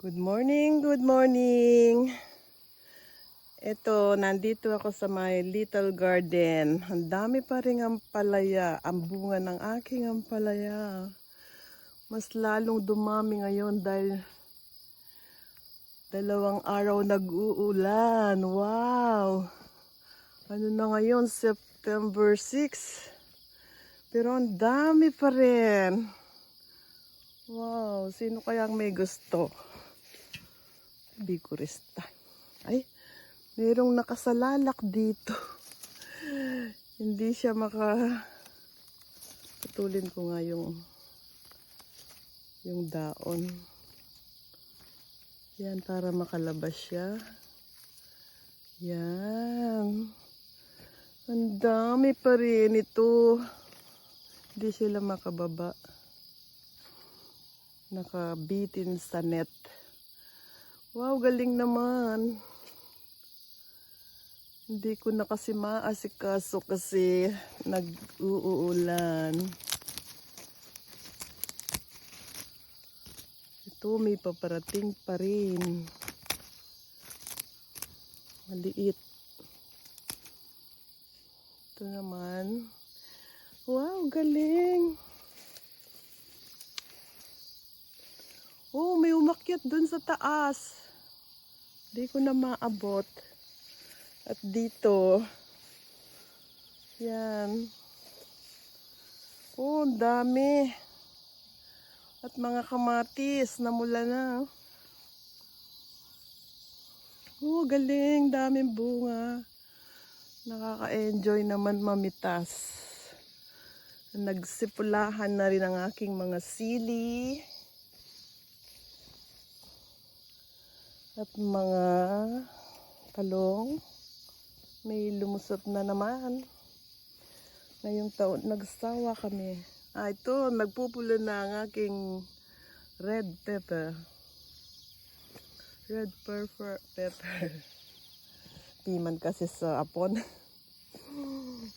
Good morning, good morning. Ito, nandito ako sa my little garden. Ang dami pa rin ampalaya, ang bunga ng aking ampalaya. Mas lalong dumami ngayon dahil 2 araw nag-uulan. Wow! Ano na ngayon? September 6. Pero ang dami pa rin. Wow! Sino kayang may gusto? Bigurista. Ay, merong nakasalalak dito. Hindi siya putulin ko nga yung daon. Yan, para makalabas siya. Yan. Ang dami pa rin ito. Hindi sila makababa. Nakabitin sa net. Wow, galing naman. Hindi ko na kasi maasikaso kasi nag-uulan. Ito may paparating pa rin. Maliit. Ito naman. Wow, galing. Oh, may umakyat dun sa taas. Hindi ko na maabot. At dito, yan. Oh, dami. At mga kamatis, namula na. Oh, galing. Daming bunga. Nakaka-enjoy naman mamitas. Nagsipulahan na rin ang aking mga sili. At mga talong. May lumusot na naman. Ngayong taon, nagsawa kami. Ito, nagpupulo na ang aking red pepper. Red pepper. Piman kasi sa apon.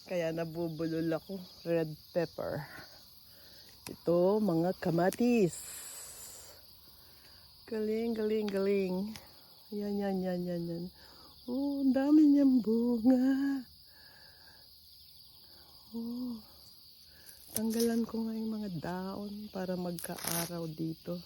Kaya nabubulol ako. Red pepper. Ito, mga kamatis. Galing, galing, galing. Yan. Oh, ang dami niyang bunga. Oh, tanggalan ko nga yung mga daon para magka-araw dito.